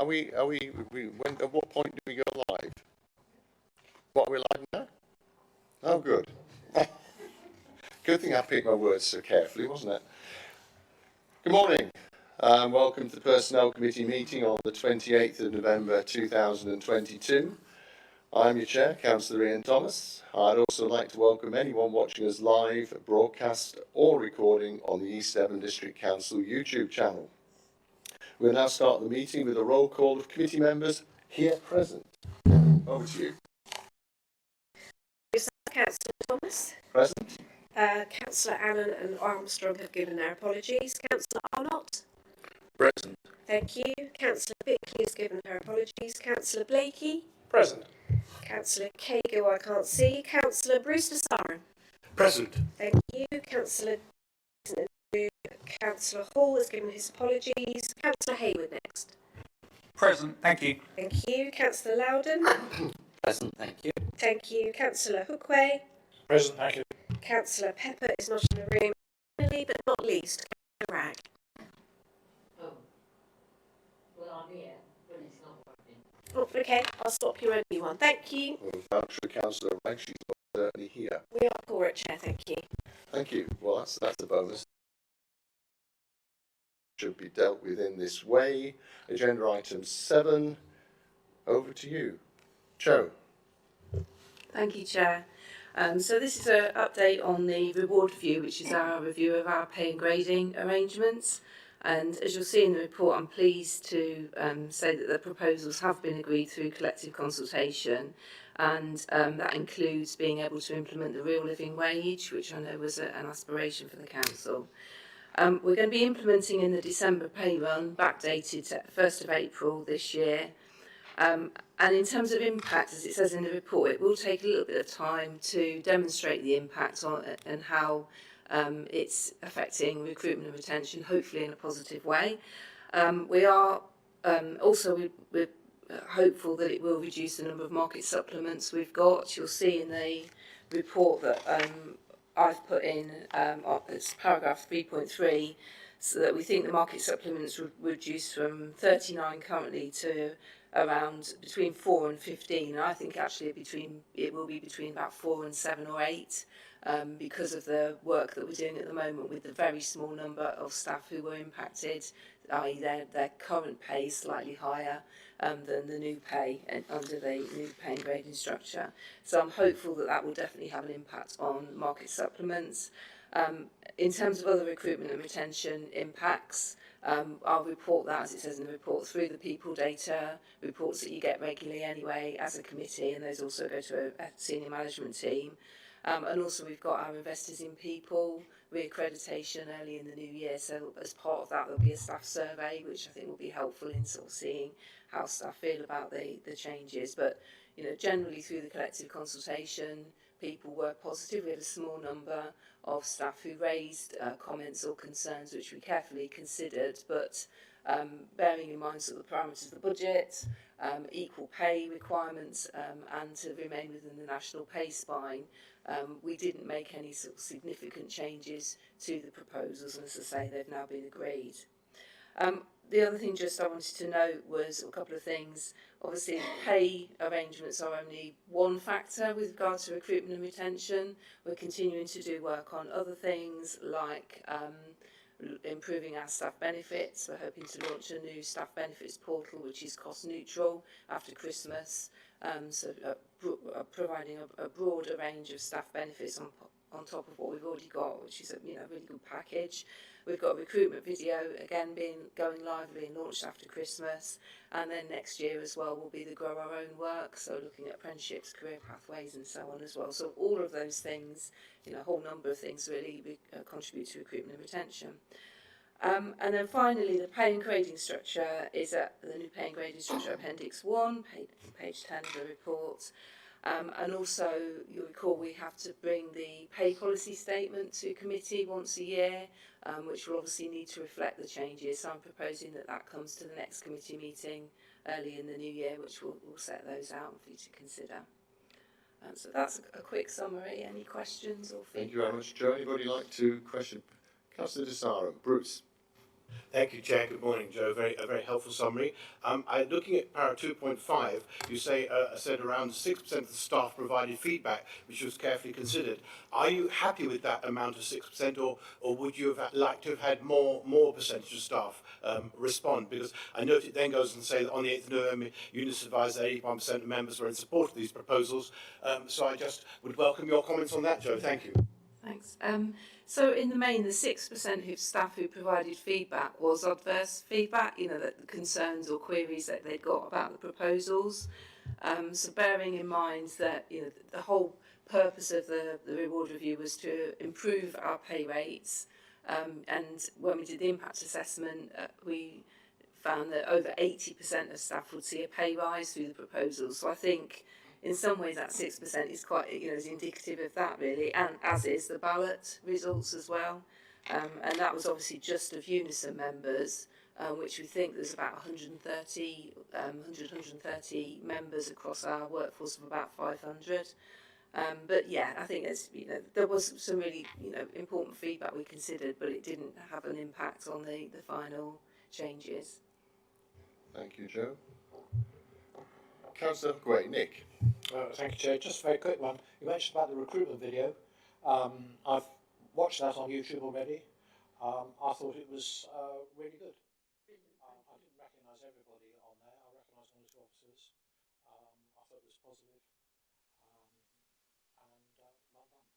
at what point do we go live? What, are we live now? Oh, good. Good thing I picked my words so carefully, wasn't it? Good morning, and welcome to the Personnel Committee meeting on the 28th of November 2022. I'm your chair, Councillor Ian Thomas. I'd also like to welcome anyone watching us live, broadcast or recording on the East Devon District Council YouTube channel. We'll now start the meeting with a roll call of committee members here present. Over to you. Councillor Thomas. Present. Councillor Allen and Armstrong have given their apologies. Councillor Arnott. Present. Thank you. Councillor Bickley has given her apologies. Councillor Blakey. Present. Councillor Cahill, I can't see. Councillor Brewster-Saran. Present. Thank you. Councillor Councillor Hall has given his apologies. Councillor Hayward next. Present. Thank you. Thank you. Councillor Loudon. Present, thank you. Thank you. Councillor Hookway. Present. Thank you. Councillor Pepper is not in the room. Finally, but not least, Councillor Ragg. Oh, well, I'm here, but it's not working. Oh, okay. I'll stop you only one. Thank you. Well, Councillor Ragg, she's not certainly here. We are for it, Chair. Thank you. Thank you. Well, that's a bonus. Should be dealt with in this way. Agenda item 7. Over to you, Cho. Thank you, Chair. So this is an update on the reward review, which is our review of our pay and grading arrangements. And as you'll see in the report, I'm pleased to say that the proposals have been agreed through collective consultation, and that includes being able to implement the real living wage, which I know was an aspiration for the council. We're going to be implementing in the December pay run, backdated to 1st of April this year. And in terms of impact, as it says in the report, it will take a little bit of time to demonstrate the impact on and how it's affecting recruitment and retention, hopefully in a positive way. We are we're hopeful that it will reduce the number of market supplements we've got. You'll see in the report that I've put in it's paragraph 3.3, so that we think the market supplements would reduce from 39 currently to around between 4 and 15. I think actually it will be between about 4 and 7 or 8 because of the work that we're doing at the moment with the very small number of staff who were impacted, i.e. their current pay is slightly higher than the new pay under the new pay and grading structure. So I'm hopeful that that will definitely have an impact on market supplements. In terms of other recruitment and retention impacts, I'll report that, as it says in the report, through the people data reports that you get regularly anyway as a committee, and those also go to a senior management team. And also we've got our Investors in People reaccreditation early in the new year, so as part of that there'll be a staff survey which I think will be helpful in sort of seeing how staff feel about the changes. But you know, generally through the collective consultation, people were positive. We had a small number of staff who raised comments or concerns which we carefully considered, but bearing in mind sort of the parameters of the budget, equal pay requirements, and to remain within the national pay spine, we didn't make any sort of significant changes to the proposals, and as I say, they've now been agreed. The other thing just I wanted to note was a couple of things. Obviously, pay arrangements are only one factor with regard to recruitment and retention. We're continuing to do work on other things like improving our staff benefits. We're hoping to launch a new staff benefits portal which is cost neutral after Christmas, providing a broader range of staff benefits on top of what we've already got, which is a really good package. We've got a recruitment video again going live, being launched after Christmas, and then next year as well will be the Grow Our Own work, so looking at apprenticeships, career pathways and so on as well. So all of those things, a whole number of things really contribute to recruitment and retention. And then finally, the pay and grading structure is at the new pay and grading structure Appendix 1, page 10 of the report. And also, you'll recall we have to bring the pay policy statement to committee once a year, which will obviously need to reflect the changes. So I'm proposing that comes to the next committee meeting early in the new year, which we'll set those out for you to consider. So that's a quick summary. Any questions or feedback? Thank you very much, Joe. Anybody like to question? Councillor Desarum. Bruce. Thank you, Chair. Good morning, Joe. A very helpful summary. Looking at para 2.5, you said around 6% of the staff provided feedback, which was carefully considered. Are you happy with that amount of 6%, or would you have liked to have had more percentage of staff respond? Because I note it then goes on to say that on the 8th of November, UNIS advised that 81% of members were in support of these proposals. So I just would welcome your comments on that, Joe. Thank you. Thanks. So in the main, the 6% of staff who provided feedback was adverse feedback, the concerns or queries that they'd got about the proposals. So bearing in mind that, the whole purpose of the reward review was to improve our pay rates. And when we did the impact assessment, we found that over 80% of staff would see a pay rise through the proposals. So I think in some ways that 6% is quite, is indicative of that really, and as is the ballot results as well. And that was obviously just of Unison members, which we think there's about 130 members across our workforce of about 500. But yeah, I think it's, there was some really, important feedback we considered, but it didn't have an impact on the final changes. Thank you, Joe. Councillor Gray, Nick. Thank you, Chair. Just a very quick one. You mentioned about the recruitment video. I've watched that on YouTube already. I thought it was really good. I didn't recognise everybody on there. I recognised one or two officers. I thought it was positive. And well done.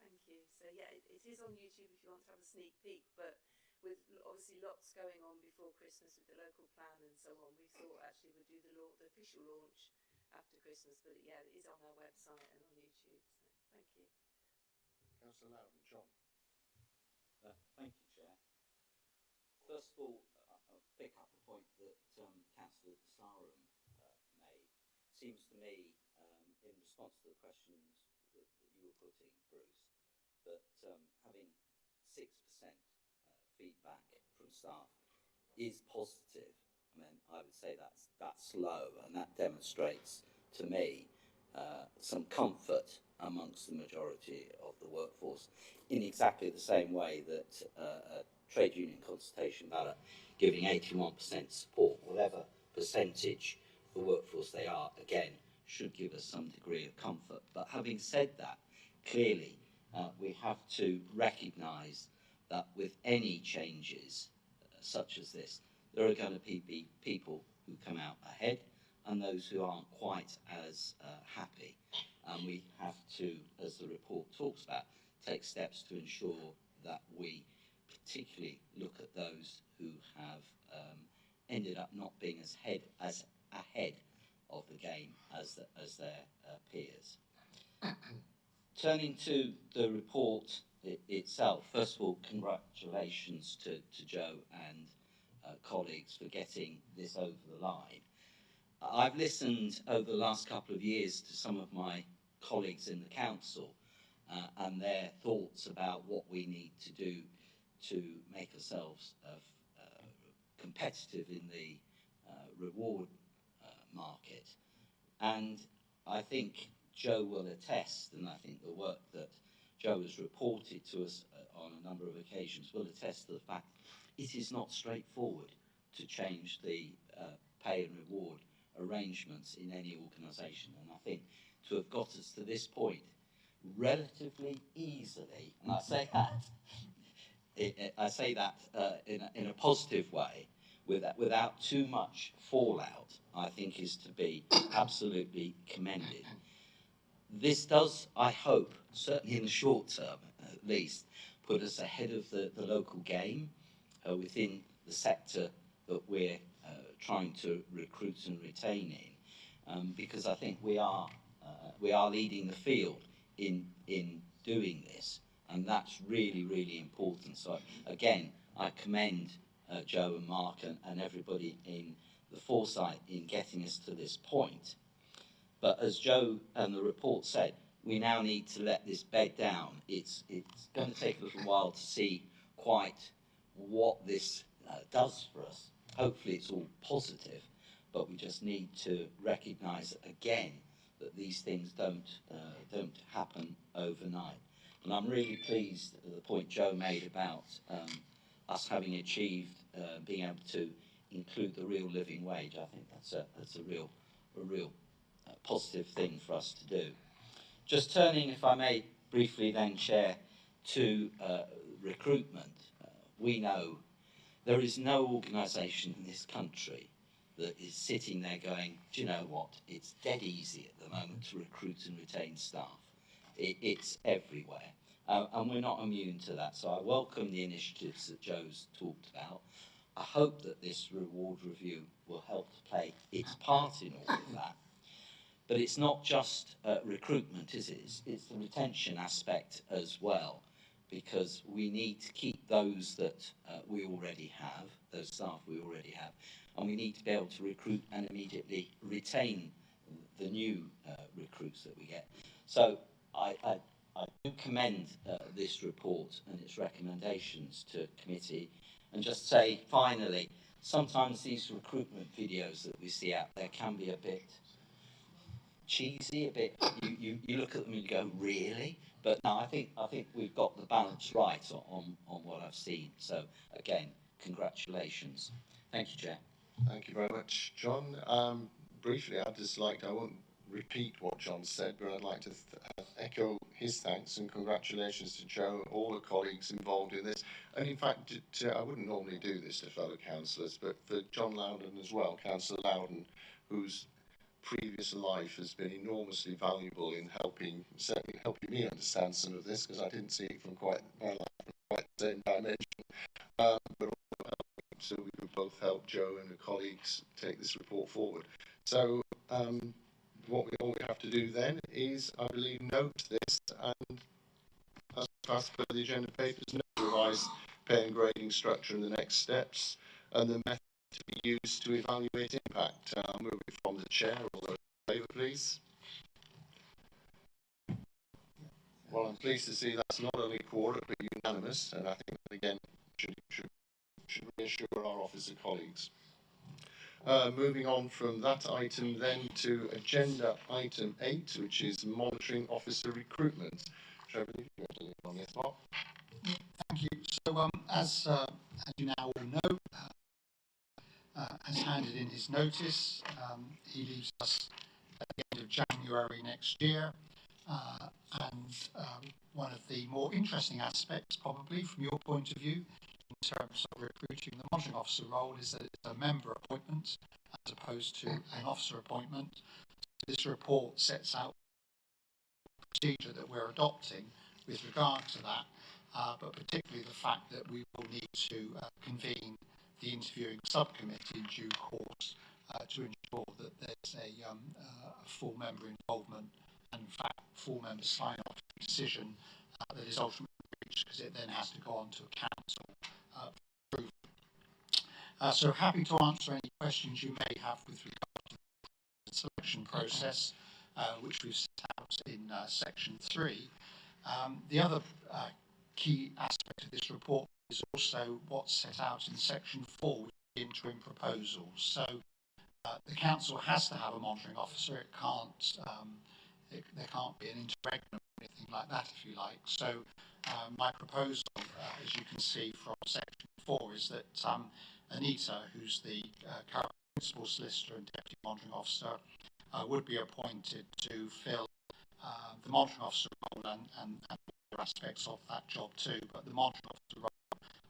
Thank you. So yeah, it is on YouTube if you want to have a sneak peek, but with obviously lots going on before Christmas with the local plan and so on, we thought actually we'd do the official launch after Christmas, but yeah, it is on our website and on YouTube, so thank you. Councillor Loudon, John. Thank you, Chair. First of all, I'll pick up a point that Councillor Sarum made. Seems to me, in response to the questions that you were putting, Bruce, that having 6% feedback from staff is positive. I mean, I would say that's low, and that demonstrates to me some comfort amongst the majority of the workforce, in exactly the same way that a trade union consultation ballot giving 81% support, whatever percentage of the workforce they are, again, should give us some degree of comfort. But having said that, clearly we have to recognise that with any changes such as this, there are going to be people who come out ahead and those who aren't quite as happy. And we have to, as the report talks about, take steps to ensure that we particularly look at those who have ended up not being as ahead of the game as their peers. Turning to the report itself, first of all, congratulations to Joe and colleagues for getting this over the line. I've listened over the last couple of years to some of my colleagues in the council and their thoughts about what we need to do to make ourselves competitive in the reward market. And I think Joe will attest, and I think the work that Joe has reported to us on a number of occasions will attest to the fact it is not straightforward to change the pay and reward arrangements in any organisation. And I think to have got us to this point relatively easily, and I say that in a positive way, without too much fallout, I think is to be absolutely commended. This does, I hope, certainly in the short term at least, put us ahead of the local game within the sector that we're trying to recruit and retain in, because I think we are leading the field in doing this, and that's really, really important. So again, I commend Joe and Mark and everybody in the foresight in getting us to this point. But as Joe and the report said, we now need to let this bed down. It's going to take a little while to see quite what this does for us. Hopefully it's all positive, but we just need to recognise again that these things don't happen overnight. And I'm really pleased at the point Joe made about us having achieved being able to include the real living wage. I think that's a real positive thing for us to do. Just turning, if I may, briefly then, Chair, to recruitment. We know there is no organisation in this country that is sitting there going, do you know what, it's dead easy at the moment to recruit and retain staff. It's everywhere. And we're not immune to that. So I welcome the initiatives that Joe's talked about. I hope that this reward review will help to play its part in all of that. But it's not just recruitment, is it? It's the retention aspect as well, because we need to keep those that we already have, those staff we already have, and we need to be able to recruit and immediately retain the new recruits that we get. So I do commend this report and its recommendations to committee, and just say finally, sometimes these recruitment videos that we see out there can be a bit cheesy, a bit. You look at them and you go, really? But no, I think we've got the balance right on what I've seen. So again, congratulations. Thank you, Chair. Thank you very much, John. Briefly, I won't repeat what John said, but I'd like to echo his thanks and congratulations to Joe, all the colleagues involved in this. And in fact, I wouldn't normally do this to fellow councillors, but for John Loudon as well, Councillor Loudon, whose previous life has been enormously valuable in certainly helping me understand some of this, because I didn't see it from quite the same dimension. But so we could both help Joe and the colleagues take this report forward. So all we have to do then is, I believe, note this and, as per the agenda papers, note the revised pay and grading structure and the next steps and the method to be used to evaluate impact. I'll move it from the chair. All those in favour, please. Well, I'm pleased to see that's not only quorum but unanimous, and I think that again should reassure our officer colleagues. Moving on from that item then to agenda item 8, which is monitoring officer recruitment. Trevor, you want to lead on this, Mark? Thank you. So, as you now all know, has handed in his notice. He leaves us at the end of January next year. One of the more interesting aspects, probably from your point of view, in terms of recruiting the monitoring officer role, is that it's a member appointment as opposed to an officer appointment. So this report sets out the procedure that we're adopting with regard to that, but particularly the fact that we will need to convene the interviewing subcommittee in due course to ensure that there's a full member involvement and, in fact, full member sign-off decision that is ultimately reached, because it then has to go on to a council for approval. So happy to answer any questions you may have with regard to the selection process, which we've set out in section 3. The other key aspect of this report is also what's set out in section 4, with the interim proposals. So the council has to have a monitoring officer. It can't, there can't be an interregnum or anything like that, if you like. So my proposal, as you can see from section 4, is that Anita, who's the current principal solicitor and deputy monitoring officer, would be appointed to fill the monitoring officer role and other aspects of that job too, but the monitoring officer role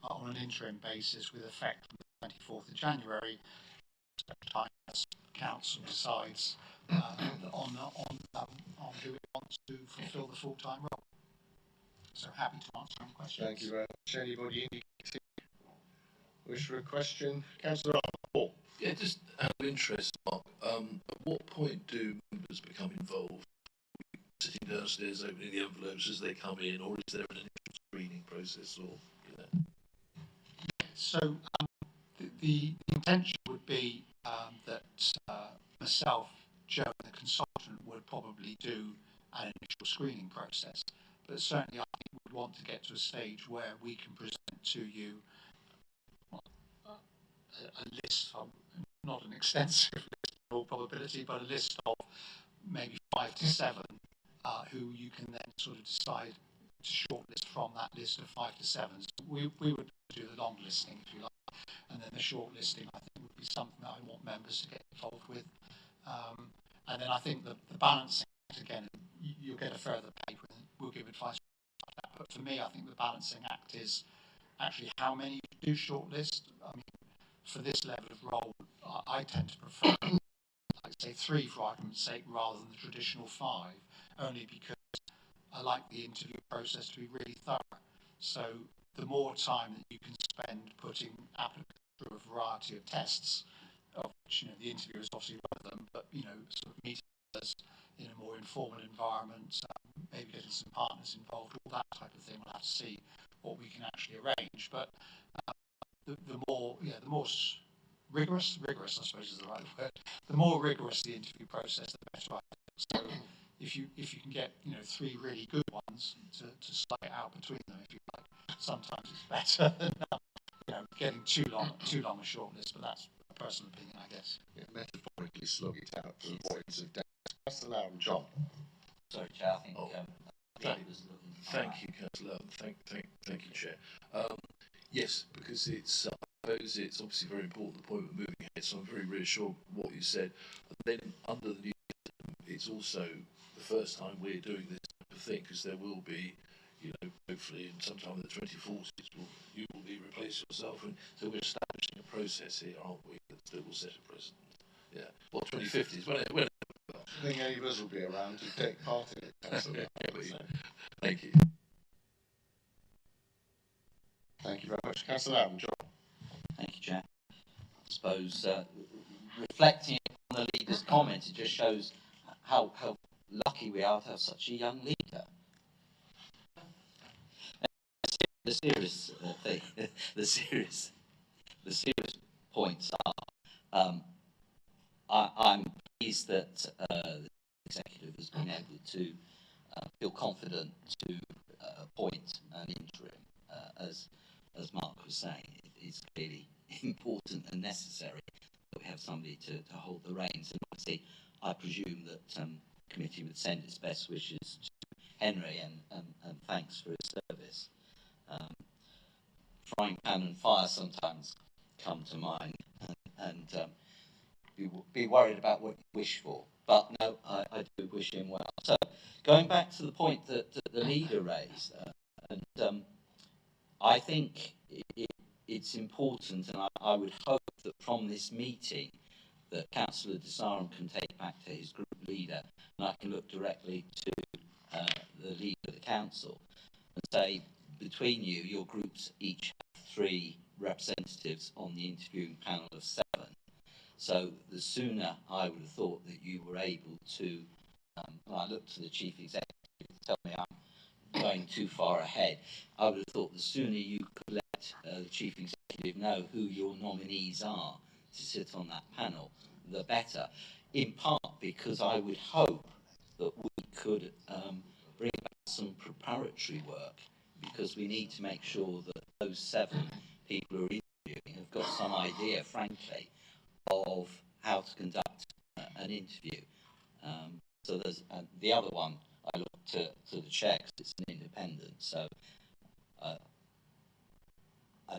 on an interim basis with effect from the 24th of January, time as council decides on who it wants to fulfil the full-time role. So happy to answer any questions. Thank you very much. Anybody indicating wish for a question? Councillor Paul. Yeah, just out of interest, Mark, at what point do members become involved? Sitting downstairs opening the envelopes as they come in, or is there an initial screening process, or So the intention would be that myself, Joe, and the consultant would probably do an initial screening process, but certainly I think we'd want to get to a stage where we can present to you a list of, not an extensive list in all probability, but a list of maybe 5 to 7 who you can then sort of decide to shortlist from that list of 5 to 7. So we would do the long listing, if you like, and then the short listing, I think, would be something that I want members to get involved with. And then I think the balancing act, again, you'll get a further paper and we'll give advice about that. But for me, I think the balancing act is actually how many you do shortlist. I mean, for this level of role, I tend to prefer, like say, 3 for argument's sake, rather than the traditional 5, only because I like the interview process to be really thorough. So the more time that you can spend putting applicants through a variety of tests, of which the interview is obviously one of them, but sort of meeting us in a more informal environment, maybe getting some partners involved, all that type of thing. We'll have to see what we can actually arrange. But the more rigorous, I suppose is the right word. The more rigorous the interview process, the better. I think. So if you can get 3 really good ones to slug it out between them, if you like, sometimes it's better than getting too long a short list. But that's a personal opinion, I guess. Yeah, metaphorically slug it out to the voids of death. That's the loud John. Sorry, Chair, I think thank- was looking for Thank you, Councillor. Thank you, Chair. Yes, because it's I suppose it's obviously very important, the point we're moving ahead, so I'm very reassured what you said. And then under the new system, it's also the first time we're doing this type of thing, because there will be, hopefully in sometime in the 2040s, you will be replaced yourself, and so we're establishing a process here, aren't we, that will set a precedent. Yeah, well, 2050s, when I think any of us will be around to take part in it. Thank you. Thank you very much, Councillor Lam. John. Thank you, Chair. I suppose reflecting on the leader's comment, it just shows how lucky we are to have such a young leader. The serious thing, the serious points are, I'm pleased that the executive has been able to feel confident to appoint an interim, as Mark was saying. It is clearly important and necessary that we have somebody to hold the reins. And obviously, I presume that the committee would send its best wishes to Henry and thanks for his service. Frying pan and fire sometimes come to mind, and be worried about what you wish for. But no, I do wish him well. So, going back to the point that the leader raised, I think it's important, and I would hope that from this meeting that Councillor De Sarum can take back to his group leader, and I can look directly to the leader of the council and say, between you, your groups each have 3 representatives on the interviewing panel of 7. So the sooner I would have thought that you were able to, and I looked to the Chief Executive to tell me I'm going too far ahead, I would have thought the sooner you could let the Chief Executive know who your nominees are to sit on that panel, the better. In part because I would hope that we could bring back some preparatory work, because we need to make sure that those 7 people who are interviewing have got some idea, frankly, of how to conduct an interview. So there's the other one, I look to the chair because it's an independent. So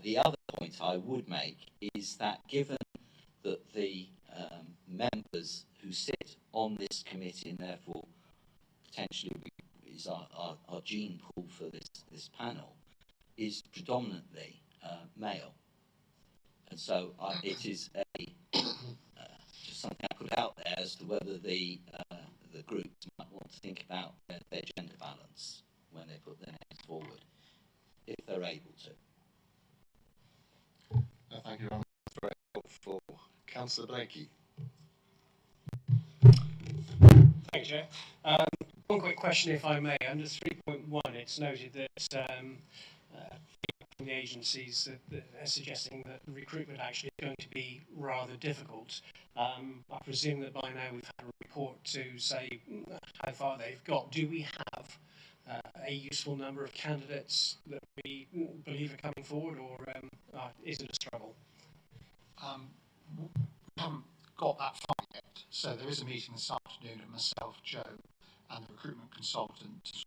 the other point I would make is that given that the members who sit on this committee and therefore potentially is our gene pool for this panel is predominantly male, and so it is just something I put out there as to whether the groups might want to think about their gender balance when they put their names forward, if they're able to. No, thank you very much. That's very helpful. Councillor Blakey. Thank you, Chair. One quick question, if I may. Under 3.1, it's noted that the agencies are suggesting that the recruitment actually is going to be rather difficult. I presume that by now we've had a report to say how far they've got. Do we have a useful number of candidates that we believe are coming forward, or is it a struggle? We haven't got that far yet. So there is a meeting this afternoon of myself, Joe, and the recruitment consultant to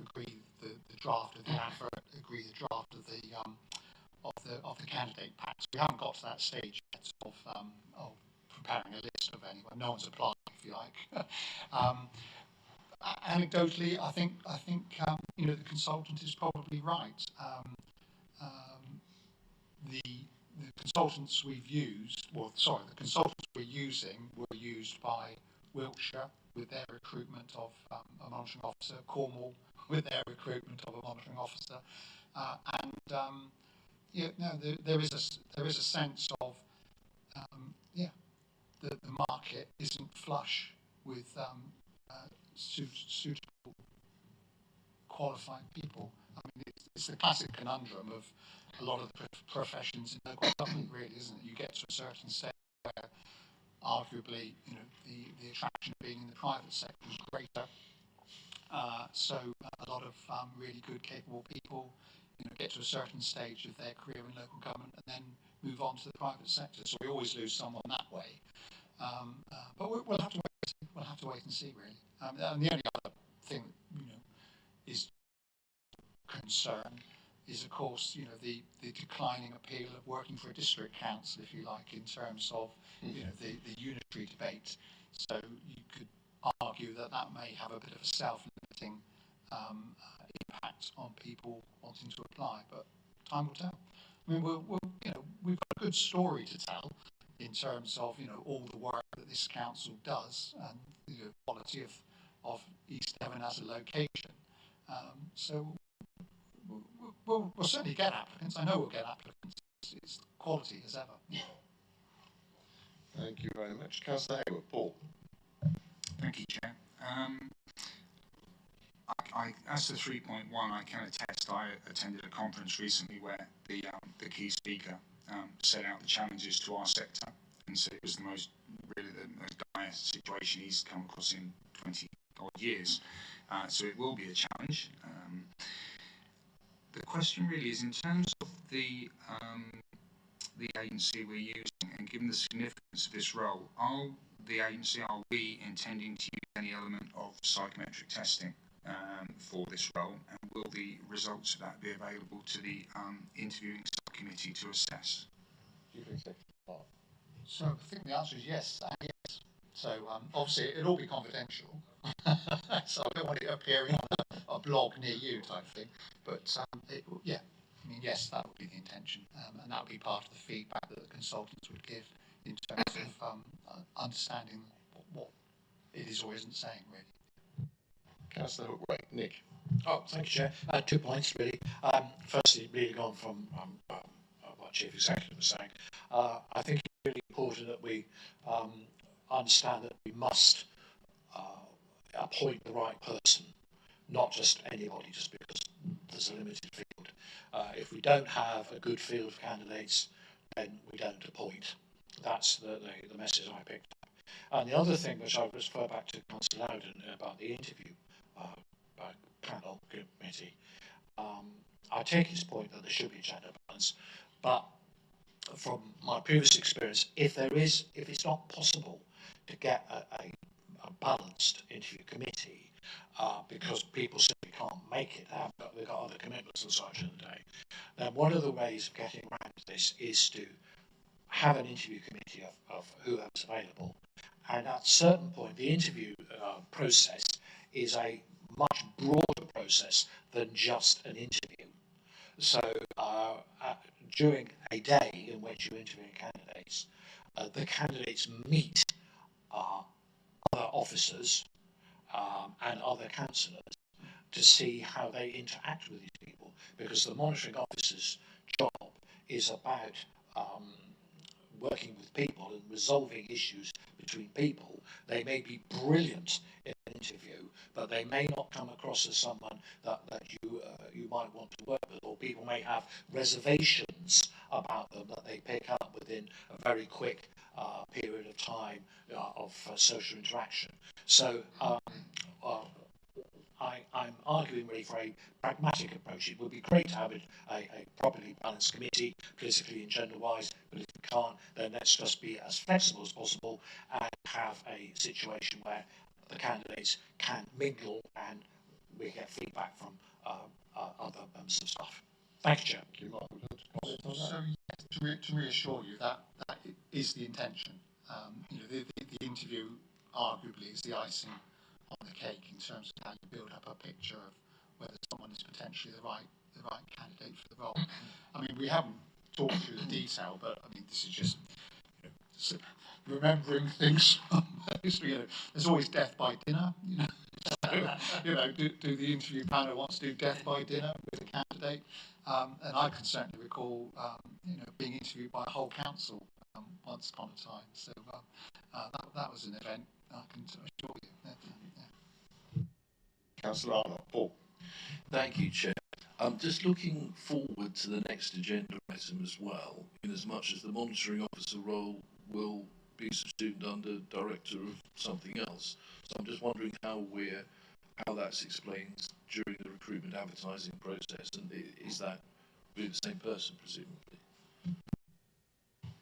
agree the draft of the advert, agree the draft of the candidate packs. We haven't got to that stage yet of preparing a list of anyone. No one's applying, if you like. Anecdotally, I think the consultant is probably right. The consultants we've used, the consultants we're using were used by Wiltshire with their recruitment of a monitoring officer, Cornwall with their recruitment of a monitoring officer, there is a sense of the market isn't flush with suitable, qualified people. I mean, it's the classic conundrum of a lot of the professions in local government, really, isn't it? You get to a certain stage where, arguably, the attraction of being in the private sector is greater. So a lot of really good, capable people, get to a certain stage of their career in local government and then move on to the private sector. So we always lose someone that way. But we'll have to wait. We'll have to wait and see, really. And the only other thing, is concern is, of course, the declining appeal of working for a district council, if you like, in terms of the unitary debate. So you could argue that may have a bit of a self-limiting impact on people wanting to apply, but time will tell. I mean, we've got a good story to tell in terms of all the work that this council does and the quality of East Devon as a location. So we'll certainly get applicants. I know we'll get applicants. It's quality as ever. Thank you very much. Councillor Hayward. Paul. Thank you, Chair. As to 3.1, I can attest I attended a conference recently where the key speaker set out the challenges to our sector and said it was the most dire situation he's come across in 20 odd years. So it will be a challenge. The question really is, in terms of the agency we're using, and given the significance of this role, are we intending to use any element of psychometric testing for this role, and will the results of that be available to the interviewing subcommittee to assess? Do you think so? So I think the answer is yes and yes. So obviously it'll all be confidential. So I don't want it appearing on a blog near you type thing. But yes, that would be the intention, and that would be part of the feedback that the consultants would give in terms of understanding what it is or isn't saying, really. Councillor Hookway. Nick. Oh, thank you, Chair. 2 points, really. Firstly, really on from what Chief Executive was saying, I think it's really important that we understand that we must appoint the right person, not just anybody, just because there's a limited field. If we don't have a good field of candidates, then we don't appoint. That's the message I picked up. And the other thing, which I would refer back to Councillor Loudon about the interview panel committee, I take his point that there should be gender balance, but from my previous experience, if it's not possible to get a balanced interview committee because people simply can't make it, they've got other commitments and such in the day, then one of the ways of getting around this is to have an interview committee of whoever's available, and at a certain point the interview process is a much broader process than just an interview. So during a day in which you're interviewing candidates, the candidates meet other officers and other councillors to see how they interact with these people, because the monitoring officer's job is about working with people and resolving issues between people. They may be brilliant in an interview, but they may not come across as someone that you might want to work with, or people may have reservations about them that they pick up within a very quick period of time of social interaction. So I'm arguing really for a pragmatic approach. It would be great to have a properly balanced committee, politically and gender-wise, but if we can't, then let's just be as flexible as possible and have a situation where the candidates can mingle and we get feedback from other members of staff. Thank you, Chair. Thank you, Mark. Would you like to comment on that? So yes, to reassure you that is the intention. The interview arguably is the icing on the cake in terms of how you build up a picture of whether someone is potentially the right candidate for the role. I mean, we haven't talked through the detail, but I mean, this is just remembering things from history. There's always death by dinner. So, do the interview panel wants to do death by dinner with a candidate? And I can certainly recall, being interviewed by a whole council once upon a time. So that was an event, I can assure you. Yeah. Councillor Arnott, Paul. Thank you, Chair. Just looking forward to the next agenda item as well, in as much as the monitoring officer role will be subsumed under director of something else. So I'm just wondering how that's explained during the recruitment advertising process, and is that with the same person, presumably?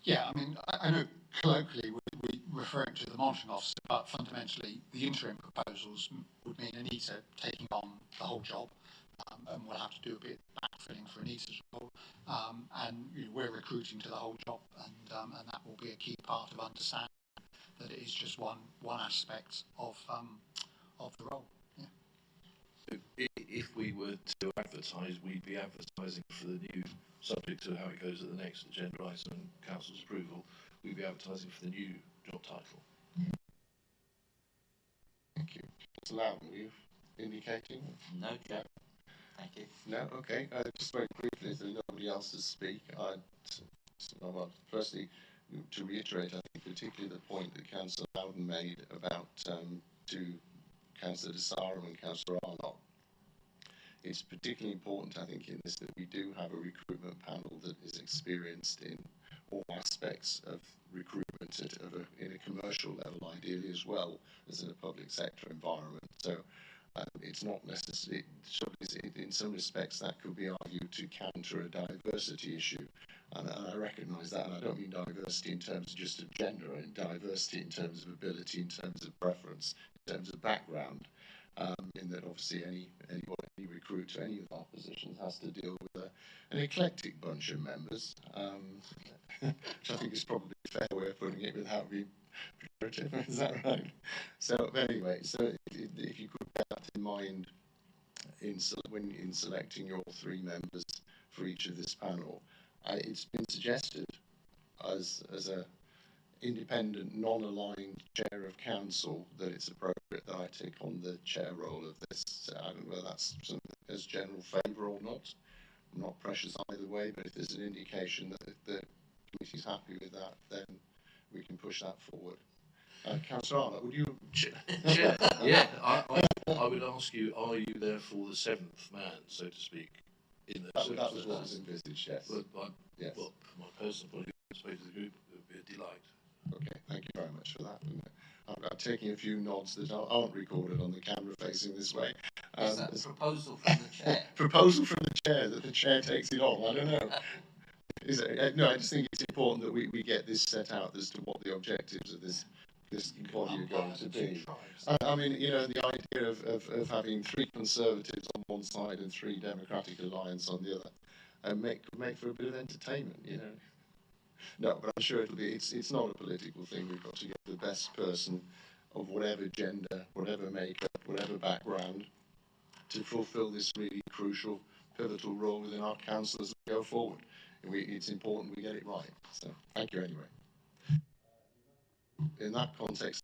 Yeah, I mean, I know colloquially we referring to the monitoring officer, but fundamentally the interim proposals would mean Anita taking on the whole job, and we'll have to do a bit backfilling for Anita's role, and we're recruiting to the whole job, and that will be a key part of understanding that it is just one aspect of the role. Yeah. If we were to advertise, we'd be advertising for the new, subject to how it goes at the next agenda item and council's approval, we'd be advertising for the new job title. Thank you. Councillor Loudon, were you indicating? No, Chair. Thank you. No? Okay. Just very briefly, if there's nobody else to speak, well, firstly, to reiterate, I think particularly the point that Councillor Loudon made about to Councillor de Sarum and Councillor Arnott. It's particularly important, I think, in this that we do have a recruitment panel that is experienced in all aspects of recruitment in a commercial level, ideally, as well as in a public sector environment. So it's not necessarily, in some respects, that could be argued to counter a diversity issue. And I recognise that, and I don't mean diversity in terms of just of gender, and diversity in terms of ability, in terms of preference, in terms of background. In that obviously any recruit to any of our positions has to deal with an eclectic bunch of members, which I think is probably a fair way of putting it without being pejorative. Is that right? So anyway, if you could bear that in mind when in selecting your three members for each of this panel, it's been suggested as a independent, non-aligned chair of council that it's appropriate that I take on the chair role of this. So I don't know whether that's something as general favour or not. I'm not precious either way, but if there's an indication that the committee's happy with that, then we can push that forward. Councillor Arnott, would you? Chair, yeah, I would ask you, are you therefore the seventh man, so to speak, in the that was what was envisaged, yes. Yes. Well, from my personal point of view, I suppose the group would be a delight. Okay, thank you very much for that. I'm taking a few nods that aren't recorded on the camera facing this way. Is that a proposal from the chair? Proposal from the chair that the chair takes it on. I don't know. Is it? No, I just think it's important that we get this set out as to what the objectives of this body are going to be. I mean, the idea of having three Conservatives on one side and three Democratic Alliance on the other, and make for a bit of entertainment, No, but I'm sure it's not a political thing. We've got to get the best person of whatever gender, whatever makeup, whatever background to fulfil this really crucial, pivotal role within our council as we go forward. It's important we get it right. So thank you anyway. In that context,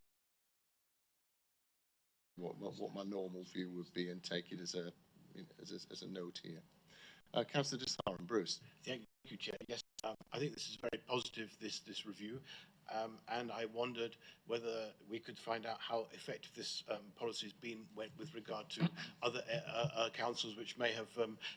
what my normal view would be, and take it as a note here. Councillor de Sarum, Bruce. Thank you, Chair. Yes, I think this is very positive, this review, and I wondered whether we could find out how effective this policy has been with regard to other councils which may have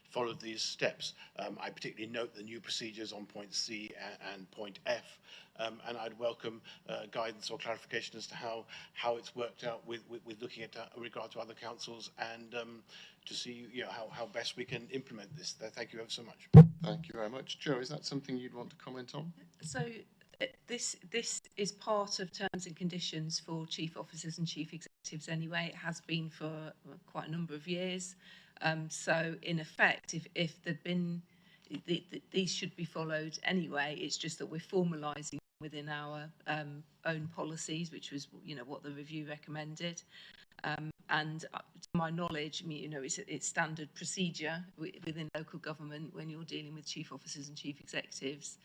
followed these steps. I particularly note the new procedures on point C and point F, and I'd welcome guidance or clarification as to how it's worked out with looking at regard to other councils, and to see how best we can implement this. Thank you ever so much. Thank you very much. Joe, is that something you'd want to comment on? So this is part of terms and conditions for chief officers and chief executives executives anyway. It has been for quite a number of years. So in effect, if there'd been, these should be followed anyway. It's just that we're formalising within our own policies, which was, what the review recommended. And to my knowledge, it's standard procedure within local government when you're dealing with chief officers and chief executives,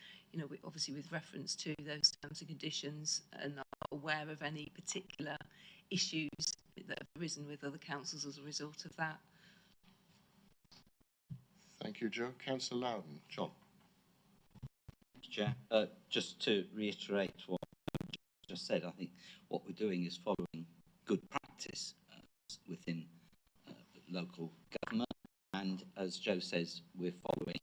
obviously with reference to those terms and conditions, and I'm not aware of any particular issues that have arisen with other councils as a result of that. Thank you, Joe. Councillor Loudon. John. Chair, just to reiterate what I just said, I think what we're doing is following good practice within local government, and as Joe says, we're following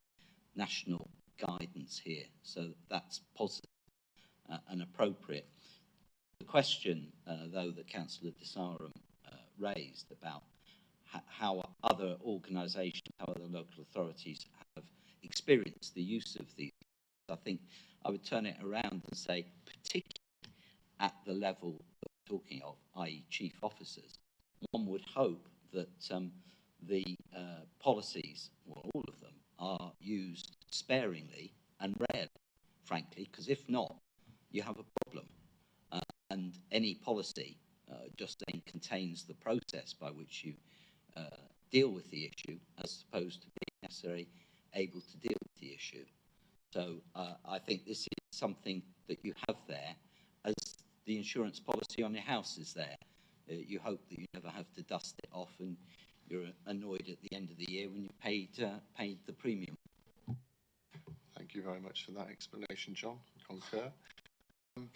national guidance here, so that's positive and appropriate. The question, though, that Councillor De Sarum raised about how other organisations, how other local authorities have experienced the use of these, I think I would turn it around and say, particularly at the level that we're talking of, i.e. chief officers, one would hope that the policies, or all of them, are used sparingly and rarely, frankly, because if not, you have a problem. And any policy just then contains the process by which you deal with the issue, as opposed to being necessarily able to deal with the issue. So I think this is something that you have there, as the insurance policy on your house is there. You hope that you never have to dust it off and you're annoyed at the end of the year when you paid the premium. Thank you very much for that explanation, John. Concur.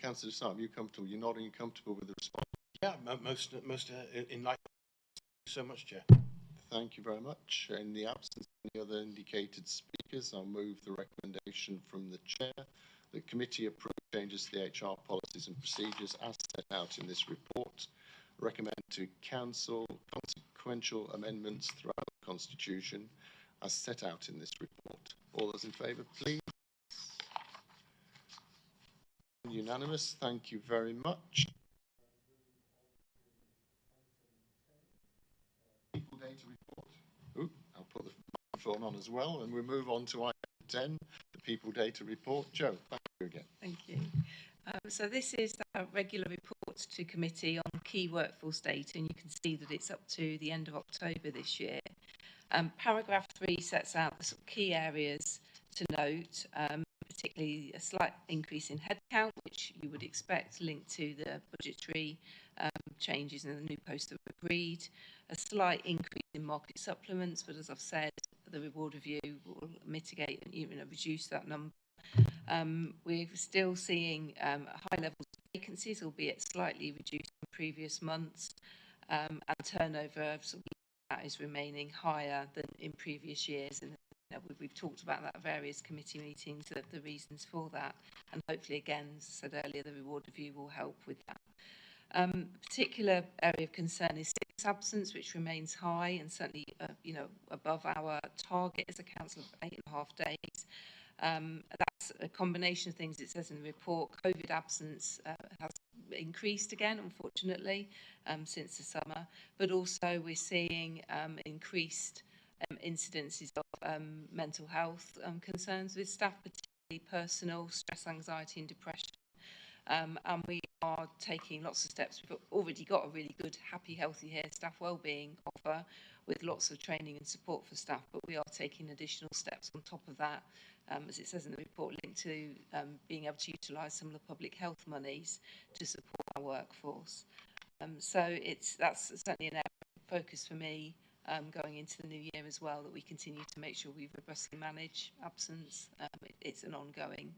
Councillor De Sarum, you comfortable? You're nodding. You comfortable with the response? Yeah, most in line. Thank you so much, Chair. Thank you very much. In the absence of any other indicated speakers, I'll move the recommendation from the Chair. The committee approve changes to the HR policies and procedures as set out in this report. Recommend to Council consequential amendments throughout the Constitution as set out in this report. All those in favour, please. Unanimous. Thank you very much. People data report. Ooh, I'll put the microphone on as well, and we'll move on to item 10, the people data report. Joe, thank you again. Thank you. So this is a regular report to committee on key workforce data, and you can see that it's up to the end of October this year. Paragraph 3 sets out the sort of key areas to note, particularly a slight increase in headcount, which you would expect linked to the budgetary changes in the new posts that were agreed, a slight increase in market supplements, but as I've said, the reward review will mitigate and even reduce that number. We're still seeing high levels of vacancies, albeit slightly reduced in previous months, and turnover that is remaining higher than in previous years. And we've talked about that at various committee meetings, the reasons for that, and hopefully, again, as I said earlier, the reward review will help with that. Particular area of concern is sickness absence, which remains high and certainly, above our target as a council of 8.5 days. That's a combination of things. It says in the report, COVID absence has increased again, unfortunately, since the summer, but also we're seeing increased incidences of mental health concerns with staff, particularly personal stress, anxiety and depression. And we are taking lots of steps. We've already got a really good Happy Healthy Here staff wellbeing offer with lots of training and support for staff, but we are taking additional steps on top of that, as it says in the report, linked to being able to utilise some of the public health monies to support our workforce. So that's certainly an area of focus for me going into the new year as well, that we continue to make sure we robustly manage absence. It's an ongoing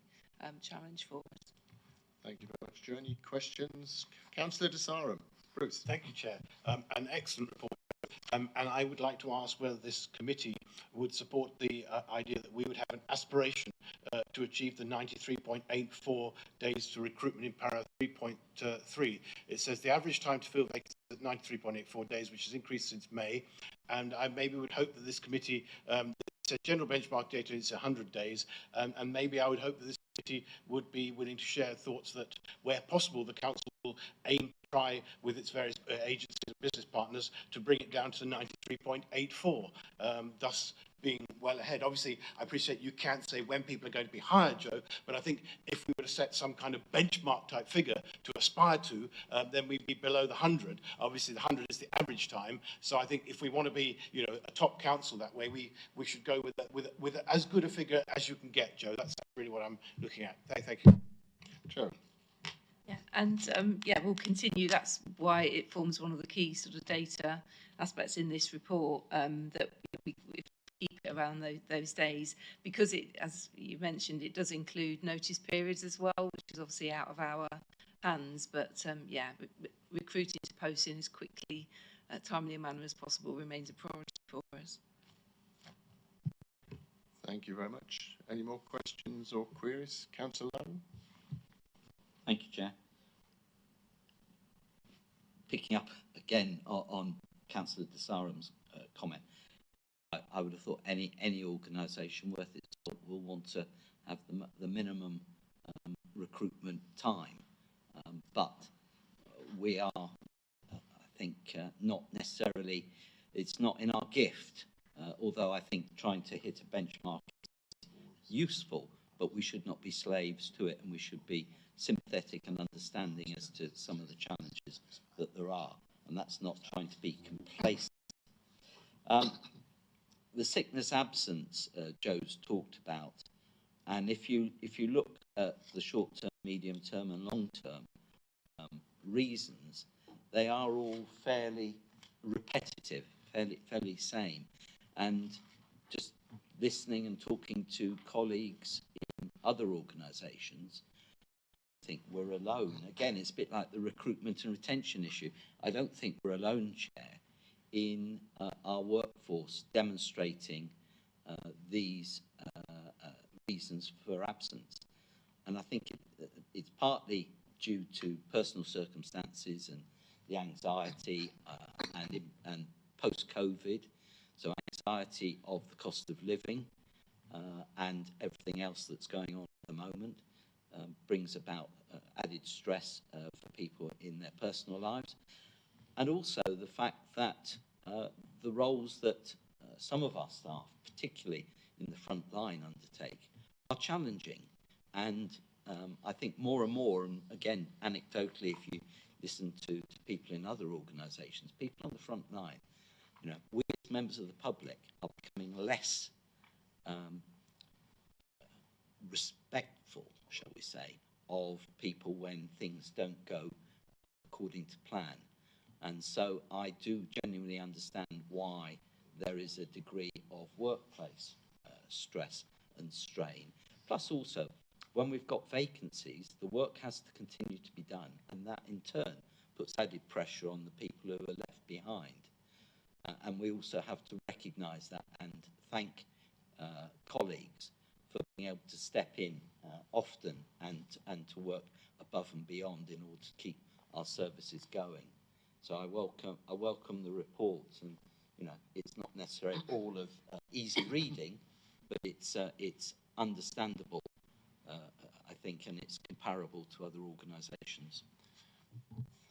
challenge for us. Thank you very much, Joe. Any questions? Councillor De Sarum. Bruce. Thank you, Chair. An excellent report. And I would like to ask whether this committee would support the idea that we would have an aspiration to achieve the 93.84 days to recruitment in para 3.3. It says the average time to fill vacancies at 93.84 days, which has increased since May. And I maybe would hope that this committee, says general benchmark data is 100 days, and maybe I would hope that this committee would be willing to share thoughts that, where possible, the council will aim to try with its various agencies and business partners to bring it down to 93.84, thus being well ahead. Obviously, I appreciate you can't say when people are going to be hired, Joe, but I think if we were to set some kind of benchmark type figure to aspire to, then we'd be below the 100. Obviously, the 100 is the average time. So I think if we want to be, you know, a top council that way, we should go with as good a figure as you can get, Joe. That's really what I'm looking at. Thank you. Joe. Yeah, and yeah, we'll continue. That's why it forms one of the key sort of data aspects in this report, that we keep it around those days, because it, as you mentioned, it does include notice periods as well, which is obviously out of our hands. But yeah, recruiting to post in as quickly, timely a manner as possible remains a priority for us. Thank you very much. Any more questions or queries? Councillor Lowen? Thank you, Chair. Picking up again on Councillor de Sarum's comment, I would have thought any organisation worth its salt will want to have the minimum recruitment time, but we are, I think, not necessarily, it's not in our gift, although I think trying to hit a benchmark is useful, but we should not be slaves to it, and we should be sympathetic and understanding as to some of the challenges that there are, and that's not trying to be complacent. The sickness absence Joe's talked about, and if you look at the short term, medium term and long term reasons, they are all fairly repetitive, fairly same, and just listening and talking to colleagues in other organisations, I think we're alone. Again, it's a bit like the recruitment and retention issue. I don't think we're alone, Chair, in our workforce demonstrating these reasons for absence. And I think it's partly due to personal circumstances and the anxiety and post-COVID, so anxiety of the cost of living and everything else that's going on at the moment. Brings about added stress for people in their personal lives, and also the fact that the roles that some of our staff, particularly in the front line, undertake are challenging. And I think more and more, and again anecdotally, if you listen to people in other organisations, people on the front line, you know, we as members of the public are becoming less respectful, shall we say, of people when things don't go according to plan. And so I do genuinely understand why there is a degree of workplace stress and strain. Plus also, when we've got vacancies, the work has to continue to be done, and that in turn puts added pressure on the people who are left behind. And we also have to recognise that and thank colleagues for being able to step in often and to work above and beyond in order to keep our services going. So I welcome the report, and you know, it's not necessarily all of easy reading, but it's understandable, I think, and it's comparable to other organisations.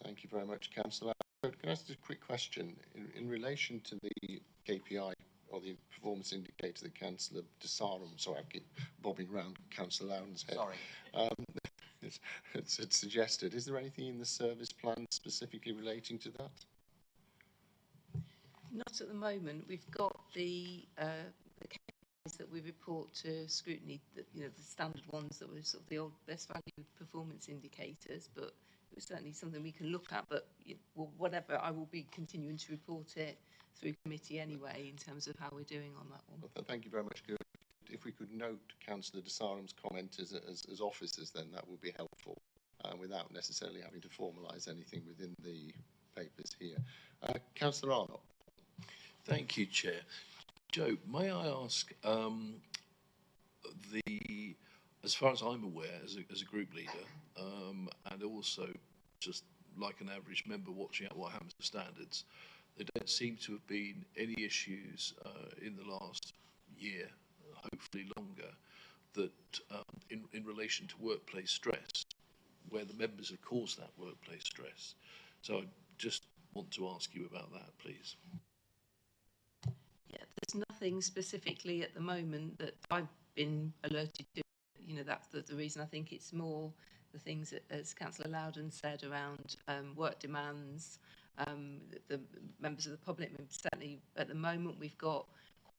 Thank you very much, Councillor. Can I ask a quick question in relation to the KPI or the performance indicator that Councillor de Sarum, sorry, I keep bobbing round Councillor Lowndes' head. Sorry. It's suggested. Is there anything in the service plan specifically relating to that? Not at the moment. We've got the KPIs that we report to scrutiny, that, you know, the standard ones that were sort of the old best value performance indicators, but it was certainly something we can look at. But well, whatever, I will be continuing to report it through committee anyway in terms of how we're doing on that one. Well, thank you very much. If we could note Councillor de Sarum's comment as officers, then that would be helpful, without necessarily having to formalise anything within the papers here. Councillor Arnott. Thank you, Chair. Joe, may I ask, as far as I'm aware, as a group leader, and also just like an average member watching out what happens to standards, there don't seem to have been any issues in the last year, hopefully longer, that in relation to workplace stress. where the members have caused that workplace stress. So I just want to ask you about that, please. Yeah, there's nothing specifically at the moment that I've been alerted to. You know, that's the reason I think it's more the things that, as Councillor Loudon said, around work demands, the members of the public. Certainly at the moment we've got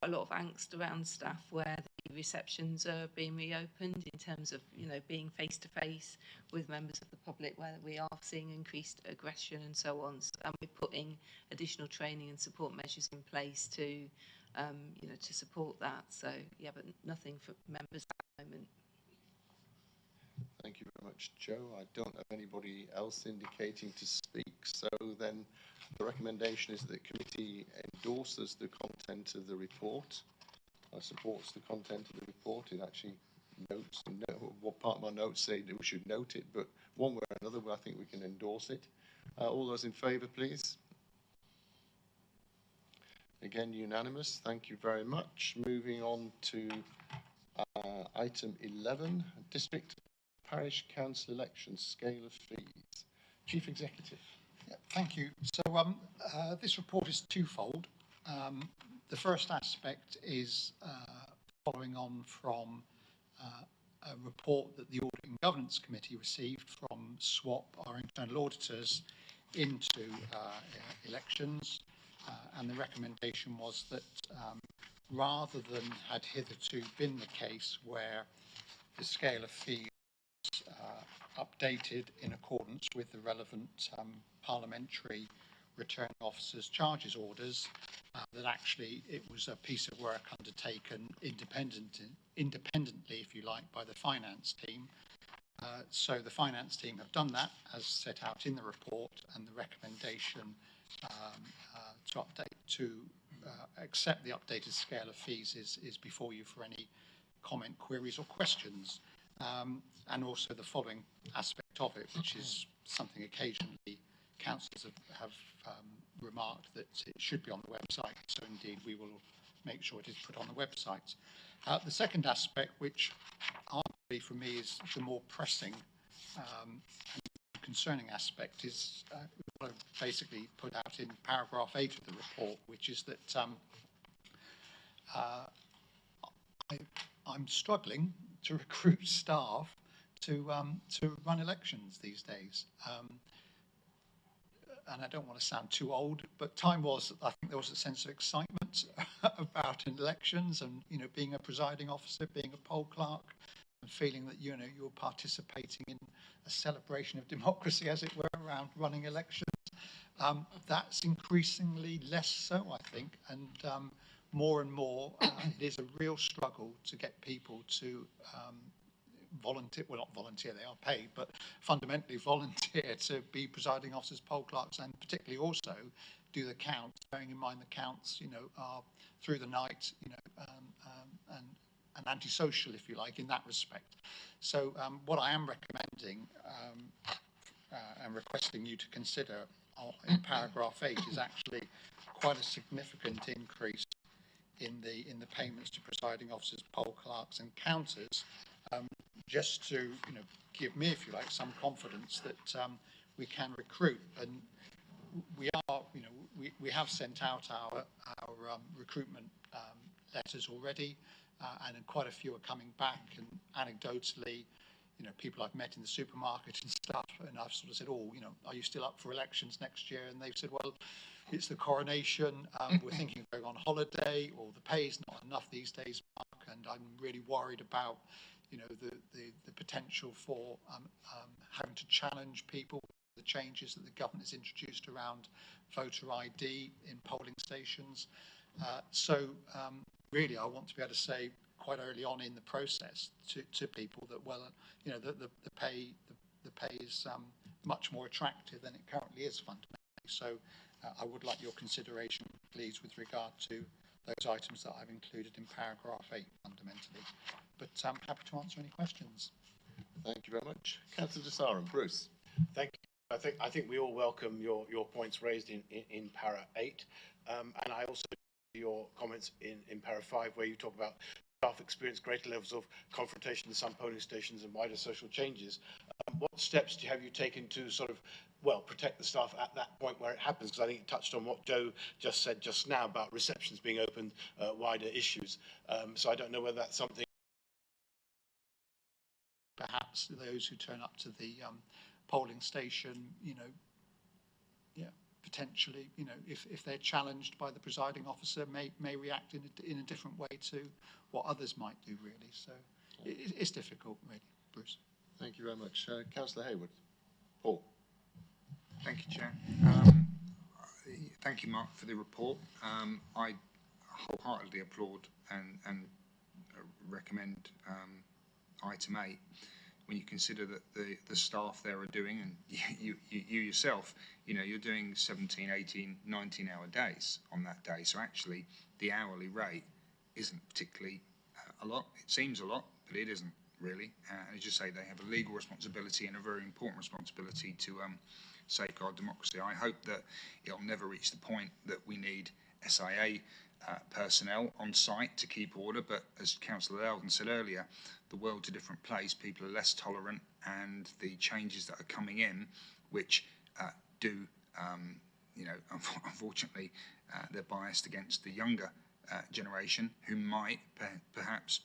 quite a lot of angst around staff where the receptions are being reopened in terms of, you know, being face to face with members of the public, where we are seeing increased aggression and so on. And we're putting additional training and support measures in place to, you know, to support that. So yeah, but nothing for members at the moment. Thank you very much, Joe. I don't have anybody else indicating to speak, so then the recommendation is that the committee endorses the content of the report, supports the content of the report. It actually notes, what part of my notes say that we should note it, but one way or another, I think we can endorse it. All those in favour, please. Again, unanimous. Thank you very much. Moving on to item 11, District Parish Council Elections, Scale of Fees. Chief Executive. Yeah, thank you. So this report is twofold. The first aspect is following on from a report that the Audit and Governance Committee received from SWAP, our internal auditors, into elections. And the recommendation was that rather than had hitherto been the case where the scale of fees updated in accordance with the relevant parliamentary returning officers' charges orders, that actually it was a piece of work undertaken independently, if you like, by the finance team. So the finance team have done that as set out in the report, and the recommendation to accept the updated scale of fees is before you for any comment, queries or questions. And also the following aspect of it, which is something occasionally councillors have remarked that it should be on the website, so indeed we will make sure it is put on the website. The second aspect, which arguably for me is the more pressing and concerning aspect, is what I've basically put out in paragraph 8 of the report, which is that I'm struggling to recruit staff to run elections these days. And I don't want to sound too old, but time was, I think there was a sense of excitement about elections and, you know, being a presiding officer, being a poll clerk, and feeling that, you know, you're participating in a celebration of democracy, as it were, around running elections. That's increasingly less so, I think, and more and more, it is a real struggle to get people to volunteer, well, not volunteer, they are paid, but fundamentally volunteer to be presiding officers, poll clerks, and particularly also do the counts, bearing in mind the counts, you know, are through the night, you know, and antisocial, if you like, in that respect. So what I am recommending and requesting you to consider in paragraph 8 is actually quite a significant increase in the payments to presiding officers, poll clerks and counters, just to, you know, give me, if you like, some confidence that we can recruit. And we are, you know, we have sent out our recruitment letters already, and quite a few are coming back. And anecdotally, you know, people I've met in the supermarket and stuff, and I've sort of said, oh, you know, are you still up for elections next year? And they've said, well, it's the coronation, we're thinking of going on holiday, or the pay's not enough these days, Mark, and I'm really worried about, you know, the potential for having to challenge people, the changes that the government has introduced around voter ID in polling stations. So really, I want to be able to say quite early on in the process to people that, well, you know, the pay is much more attractive than it currently is fundamentally. So I would like your consideration, please, with regard to those items that I've included in paragraph 8 fundamentally. But I'm happy to answer any questions. Thank you very much. Councillor Desarum. Bruce. Thank you. I think we all welcome your points raised in para 8, and I also your comments in para 5, where you talk about staff experience greater levels of confrontation in some polling stations and wider social changes. What steps have you taken to sort of, well, protect the staff at that point where it happens? Because I think it touched on what Joe just said just now about receptions being opened, wider issues. So I don't know whether that's something. Perhaps those who turn up to the polling station, potentially, if they're challenged by the presiding officer, may react in a different way to what others might do, really. So it's difficult, really, Bruce. Thank you very much. Councillor Hayward. Paul. Thank you, Chair. Thank you, Mark, for the report. I wholeheartedly applaud and recommend item 8 when you consider that the staff there are doing, and you yourself, you're doing 17, 18, 19-hour days on that day. So actually, the hourly rate isn't particularly a lot. It seems a lot, but it isn't really. As you say, they have a legal responsibility and a very important responsibility to safeguard democracy. I hope that it'll never reach the point that we need SIA personnel on site to keep order, but as Councillor Eldon said earlier, the world's a different place. People are less tolerant, and the changes that are coming in, which do, unfortunately, they're biased against the younger generation, who might perhaps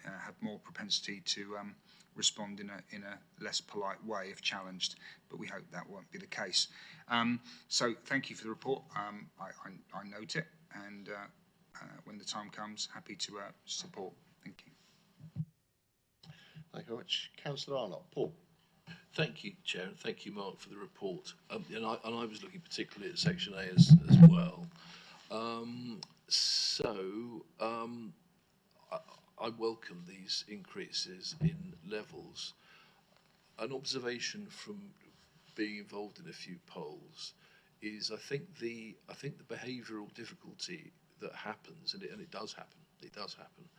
have more propensity to respond in a less polite way if challenged, but we hope that won't be the case. So thank you for the report. I note it, and when the time comes, happy to support. Thank you. Thank you very much. Councillor Arnott. Paul. Thank you, Chair, and thank you, Mark, for the report. And I was looking particularly at Section A as well. I welcome these increases in levels. An observation from being involved in a few polls is I think the behavioural difficulty that happens, and it does happen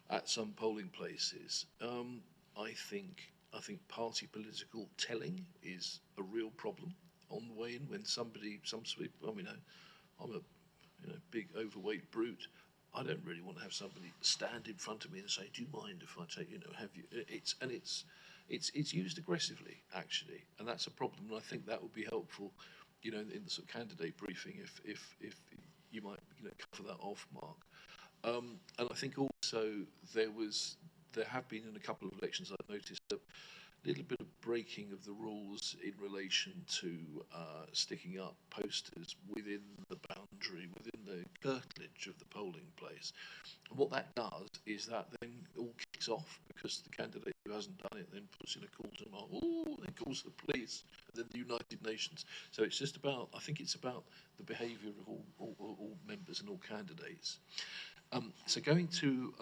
at some polling places. I think party political telling is a real problem on the way in. When some people, I'm a big overweight brute. I don't really want to have somebody stand in front of me and say, "Do you mind if I take, have you?" It's used aggressively, actually, and that's a problem. And I think that would be helpful, in the sort of candidate briefing, if you might cover that off, Mark. And I think also there have been in a couple of elections I've noticed a little bit of breaking of the rules in relation to sticking up posters within the boundary, within the curtilage of the polling place. And what that does is that then all kicks off, because the candidate who hasn't done it then puts in a call to mark, then calls the police, and then the United Nations. So it's just about, I think it's about the behaviour of all members and all candidates. So going to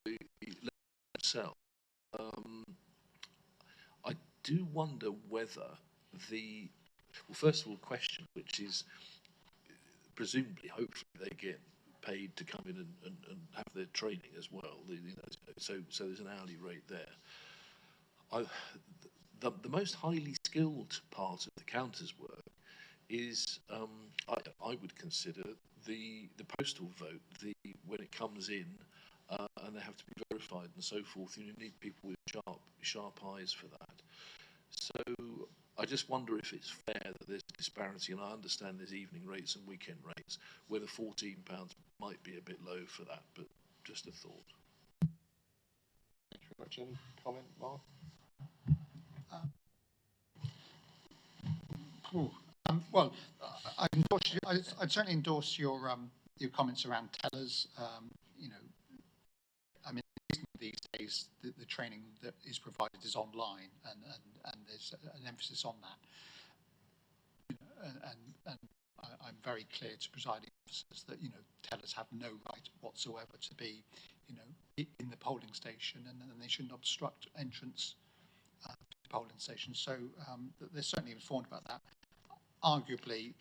the election itself, I do wonder whether first of all, question, which is presumably, hopefully, they get paid to come in and have their training as well. So there's an hourly rate there. The most highly skilled part of the counters work is, I would consider the postal vote. When it comes in, and they have to be verified and so forth, you need people with sharp eyes for that. So I just wonder if it's fair that there's a disparity, and I understand there's evening rates and weekend rates, whether £14 might be a bit low for that, but just a thought. Thank you very much. Any comment, Mark? Well, I'd certainly endorse your comments around tellers. These days the training that is provided is online, and there's an emphasis on that. And I'm very clear to presiding officers that tellers have no right whatsoever to be in the polling station, and they shouldn't obstruct entrance to the polling station. So they're certainly informed about that. Arguably,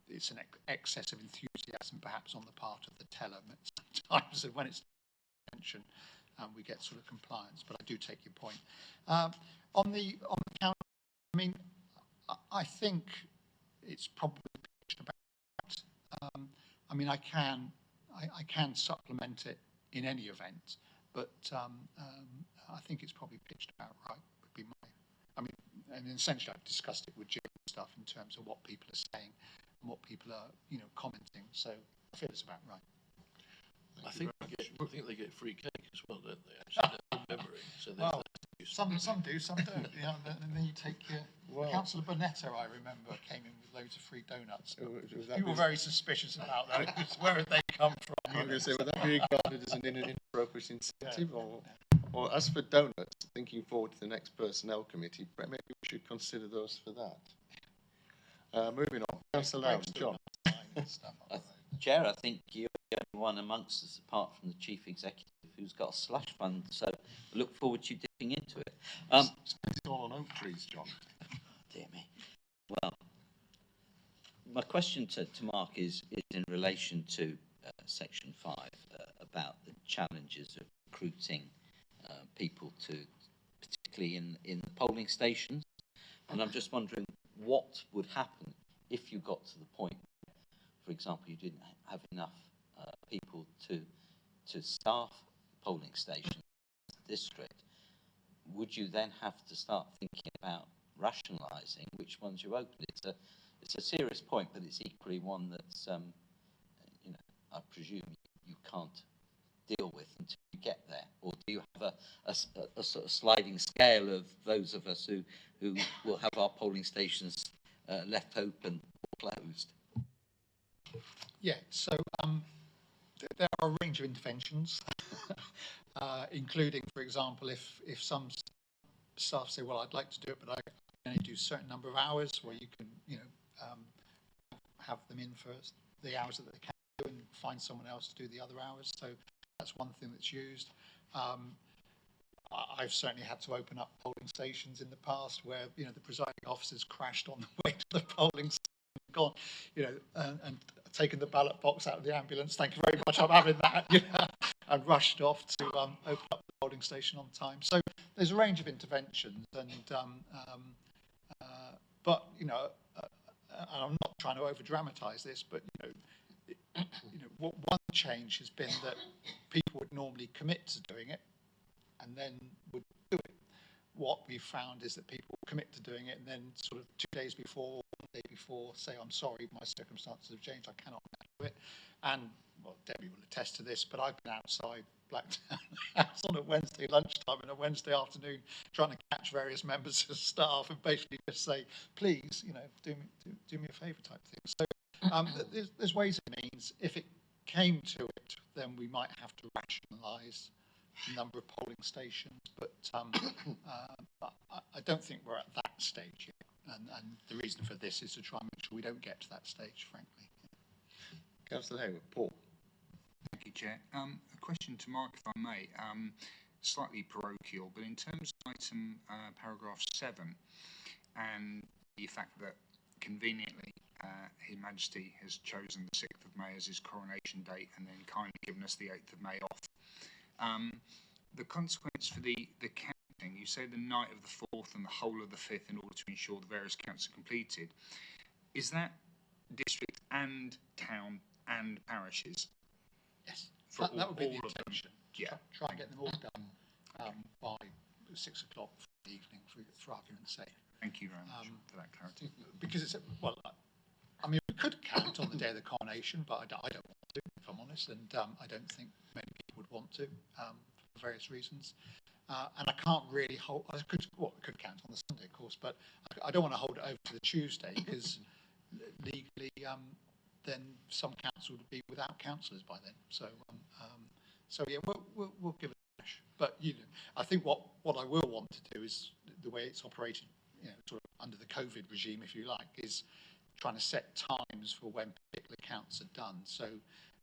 it's an excess of enthusiasm perhaps on the part of the teller sometimes, and when it's mentioned, we get sort of compliance. But I do take your point. On the count, I think it's probably pitched about. I can supplement it in any event, but I think it's probably pitched about right, would be my, I mean, and essentially I've discussed it with Jim and stuff in terms of what people are saying and what people are, you know, commenting. So I feel it's about right. I think they get free cake as well, don't they? Actually, memory. So well, some do, some don't. You know, and then you take your Councillor Bonetta, I remember, came in with loads of free donuts. People were very suspicious about that. Where had they come from? I'm going to say, would that be regarded as an inappropriate incentive, or as for donuts, thinking forward to the next personnel committee, maybe we should consider those for that. Moving on, Councillor Loudon, John. Chair, I think you're the only one amongst us, apart from the Chief Executive, who's got a slush fund, so I look forward to you dipping into it. Spend it all on oak trees, John. Dear me. Well, my question to Mark is in relation to Section 5, about the challenges of recruiting people to, particularly in the polling stations. And I'm just wondering what would happen if you got to the point, for example, you didn't have enough people to staff polling stations in the district. Would you then have to start thinking about rationalising which ones you open? It's a serious point, but it's equally one that's you know, I presume you can't deal with until you get there. Or do you have a sort of sliding scale of those of us who will have our polling stations left open or closed? Yeah, so there are a range of interventions, including, for example, if some staff say, well, I'd like to do it, but I can only do a certain number of hours, where you can, you know, have them in for the hours that they can do and find someone else to do the other hours. So that's one thing that's used. I've certainly had to open up polling stations in the past where, you know, the presiding officers crashed on the way to the polling station, gone, you know, and taken the ballot box out of the ambulance. Thank you very much, I'm having that, you know, and rushed off to open up the polling station on time. So there's a range of interventions, and but you know, and I'm not trying to over dramatise this, but you know, one change has been that people would normally commit to doing it and then would do it. What we've found is that people commit to doing it and then sort of 2 days before, 1 day before, say, I'm sorry, my circumstances have changed, I cannot do it. And, well, Debbie will attest to this, but I've been outside Blacktown House on a Wednesday lunchtime and a Wednesday afternoon trying to catch various members of staff and basically just say, please, you know, do me a favour type thing. So there's ways and means. If it came to it, then we might have to rationalise the number of polling stations, but I don't think we're at that stage yet. And the reason for this is to try and make sure we don't get to that stage, frankly. Councillor Hayward, Paul. Thank you, Chair. A question to Mark, if I may, slightly parochial, but in terms of item paragraph 7 and the fact that conveniently His Majesty has chosen the 6th of May as his coronation date and then kindly given us the 8th of May off. The consequence for the counting, you say the night of the 4th and the whole of the 5th in order to ensure the various counts are completed. Is that district and town and parishes? Yes, that would be the intention. Yeah. Try and get them all done by 6 o'clock for the evening, for argument's sake. Thank you very much for that clarity. Because it's, well, I mean, we could count on the day of the coronation, but I don't want to, if I'm honest, and I don't think many people would want to, for various reasons. And I can't really hold, I could count on the Sunday, of course, but I don't want to hold it over to the Tuesday, because legally, then some council would be without councillors by then. So, so yeah, we'll give it a dash. But you know, I think what I will want to do is the way it's operated, you know, sort of under the COVID regime, if you like, is trying to set times for when particular counts are done. So,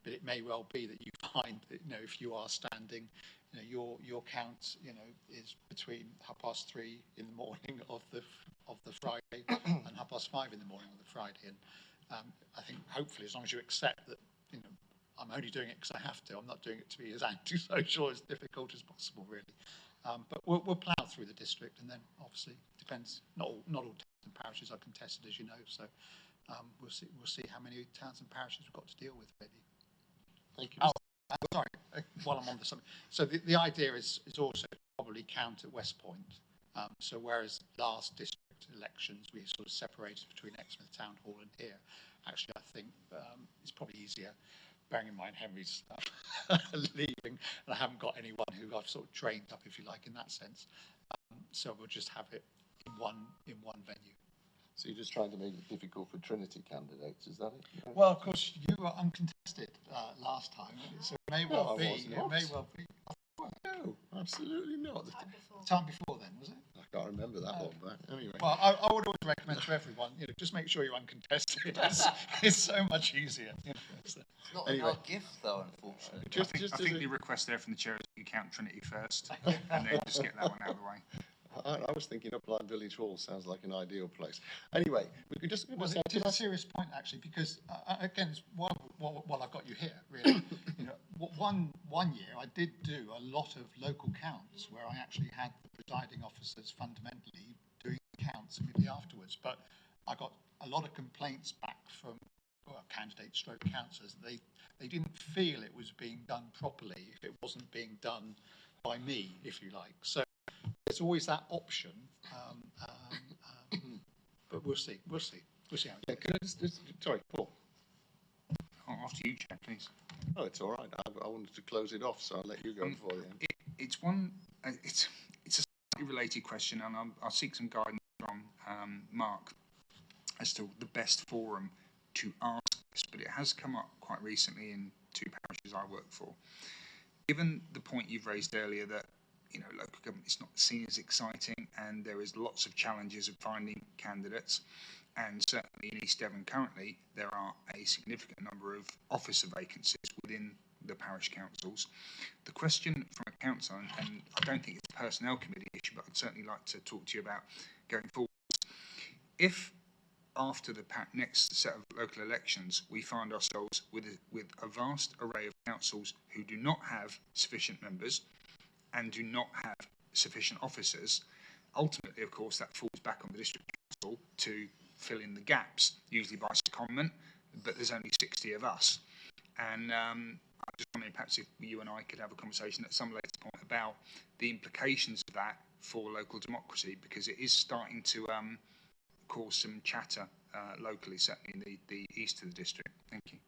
but it may well be that you find that, you know, if you are standing, you know, your count, you know, is between 3:30 in the morning of the Friday and 5:30 in the morning of the Friday. And I think hopefully, as long as you accept that, you know, I'm only doing it because I have to. I'm not doing it to be as antisocial, as difficult as possible, really. But we'll plough through the district, and then obviously depends. Not all towns and parishes are contested, as you know. So we'll see how many towns and parishes we've got to deal with, really. Thank you. Oh, sorry. While I'm on the subject, so the idea is also to probably count at West Point So whereas last district elections we sort of separated between Exmouth Town Hall and here, actually I think it's probably easier, bearing in mind Henry's leaving, and I haven't got anyone who I've sort of trained up, if you like, in that sense. So we'll just have it in one venue. So you're just trying to make it difficult for Trinity candidates, is that it? Yeah. Well, of course, you were uncontested last time, so it may well be. I was It may well be. No, absolutely not. The time before then, was it? I can't remember that long back. Anyway. Well, I would always recommend to everyone, just make sure you're uncontested. It's so much easier. It's not Anyway. our gift, though, unfortunately. I think the request there from the chair is you count Trinity first, and then just get that one out of the way. I was thinking Upline Village Hall sounds like an ideal place. Anyway, we could just... Well, it's a serious point, actually, because, again, it's while I've got you here, really, one year I did do a lot of local counts where I actually had the presiding officers fundamentally doing the counts immediately afterwards, but I got a lot of complaints back from candidates stroke councillors. They didn't feel it was being done properly if it wasn't being done by me, if you like. So there's always that option, but we'll see how it goes. Can I just sorry, Paul. Oh, after you, Chair, please. Oh, it's all right. I wanted to close it off, so I'll let you go before the end. It's a slightly related question, and I'll seek some guidance from Mark as to the best forum to ask this, but it has come up quite recently in two parishes I work for. Given the point you've raised earlier that local government is not seen as exciting, and there is lots of challenges of finding candidates, and certainly in East Devon currently there are a significant number of officer vacancies within the parish councils. The question from a council, and I don't think it's a personnel committee issue, but I'd certainly like to talk to you about going forward. If after the next set of local elections we find ourselves with a vast array of councils who do not have sufficient members and do not have sufficient officers, ultimately, of course, that falls back on the district council to fill in the gaps, usually by secondment, but there's only 60 of us. And I just wondering perhaps if you and I could have a conversation at some later point about the implications of that for local democracy, because it is starting to cause some chatter locally, certainly in the east of the district. Thank you.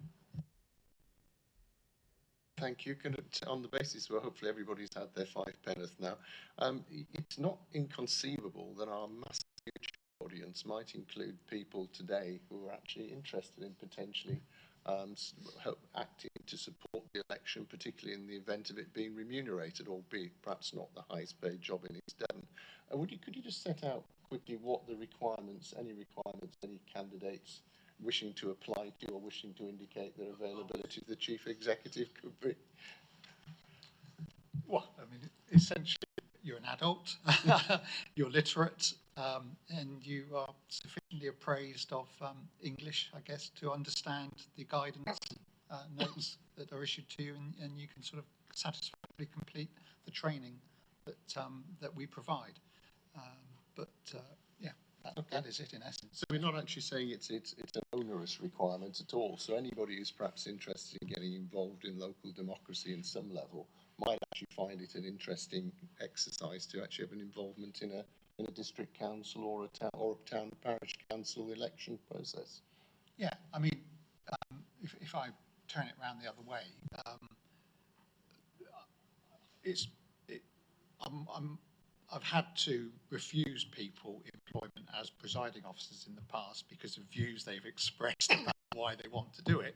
Thank you. On the basis where hopefully everybody's had their 5 penneth now, it's not inconceivable that our massive audience might include people today who are actually interested in potentially acting to support the election, particularly in the event of it being remunerated, albeit perhaps not the highest paid job in East Devon. Could you just set out quickly what the requirements, any candidates wishing to apply to or wishing to indicate their availability to the chief executive could be? Well, I mean, essentially, you're an adult, you're literate, and you are sufficiently appraised of English, I guess, to understand the guidance notes that are issued to you, and you can sort of satisfactorily complete the training that we provide. That is it in essence. So we're not actually saying it's an onerous requirement at all. So anybody who's perhaps interested in getting involved in local democracy in some level might actually find it an interesting exercise to actually have an involvement in a district council or a town parish council election process. Yeah, I mean, if I turn it around the other way, I've had to refuse people employment as presiding officers in the past because of views they've expressed about why they want to do it.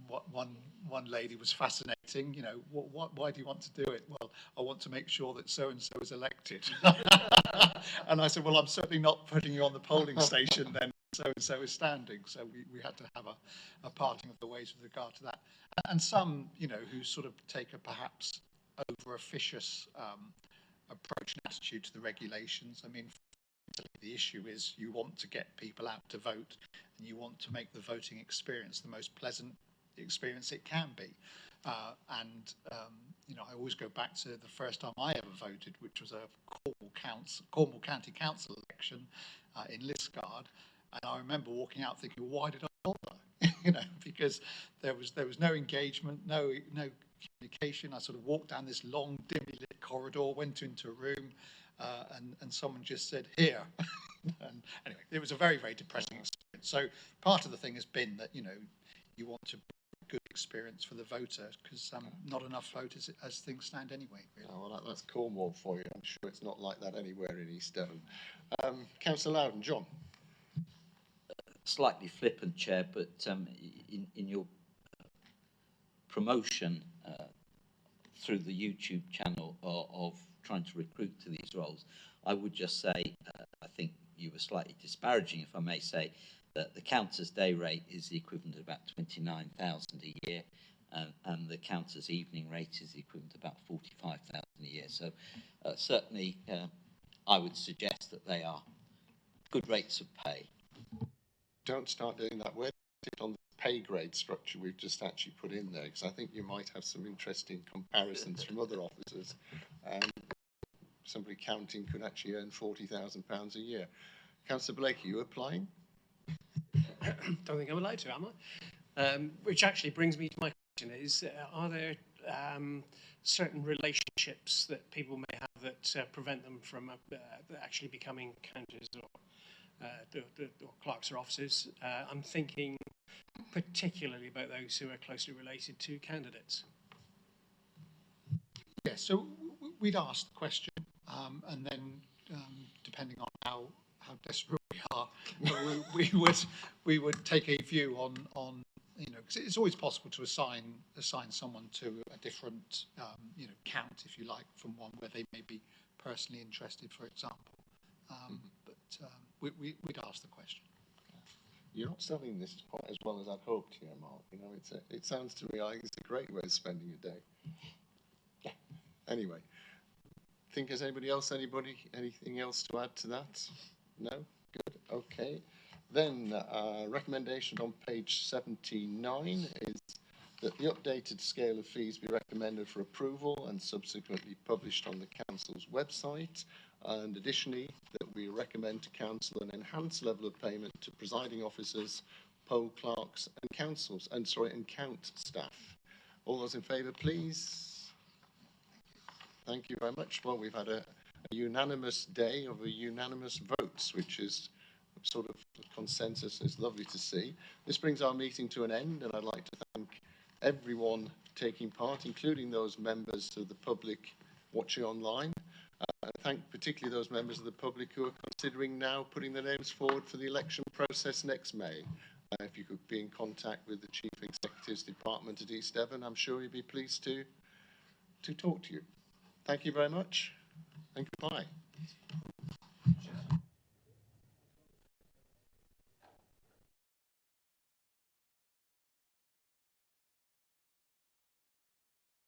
One lady was fascinating. Why do you want to do it? Well, I want to make sure that so and so is elected. And I said, well, I'm certainly not putting you on the polling station then. So and so is standing. So we had to have a parting of the ways with regard to that. And some, who sort of take a perhaps over officious approach and attitude to the regulations. I mean, the issue is you want to get people out to vote, and you want to make the voting experience the most pleasant experience it can be. I always go back to the first time I ever voted, which was a Cornwall County Council election in Liskeard, and I remember walking out thinking, why did I bother? Because there was no engagement, no communication. I sort of walked down this long, dimly lit corridor, went into a room, and someone just said, here. And anyway, it was a very, very depressing experience. So part of the thing has been that, you know, you want to good experience for the voter, because not enough voters as things stand anyway. Really. Oh, well, that's Cornwall for you. I'm sure it's not like that anywhere in East Devon. Councillor Loudon, John. Slightly flippant, Chair, but in your promotion through the YouTube channel of trying to recruit to these roles, I would just say, I think you were slightly disparaging, if I may say, that the counter's day rate is the equivalent of about 29,000 a year, and the counter's evening rate is the equivalent of about 45,000 a year. So certainly I would suggest that they are good rates of pay. Don't start doing that. Where on the pay grade structure we've just actually put in there, because I think you might have some interesting comparisons from other officers. Somebody counting could actually earn £40,000 a year. Councillor Blake, are you applying? Don't think I'm allowed to, am I? Which actually brings me to my question: is are there certain relationships that people may have that prevent them from actually becoming counters or clerks or officers? I'm thinking particularly about those who are closely related to candidates. Yeah, so we'd ask the question, and then depending on how desperate we are, we would take a view on you know, because it's always possible to assign someone to a different you know, count, if you like, from one where they may be personally interested, for example. But we'd ask the question. You're not selling this quite as well as I'd hoped here, Mark. You know, it sounds to me like it's a great way of spending a day. Yeah. Anyway, has anybody else, anything else to add to that? No? Good. Okay. Then recommendation on page 79 is that the updated scale of fees be recommended for approval and subsequently published on the council's website. And additionally, that we recommend to council an enhanced level of payment to presiding officers, poll clerks, and and count staff. All those in favour, please. Thank you very much. Well, we've had a unanimous day of unanimous votes, which is sort of consensus. It's lovely to see. This brings our meeting to an end, and I'd like to thank everyone taking part, including those members of the public watching online. Thank particularly those members of the public who are considering now putting their names forward for the election process next May. If you could be in contact with the Chief Executive's Department at East Devon, I'm sure he'd be pleased to talk to you. Thank you very much, and goodbye.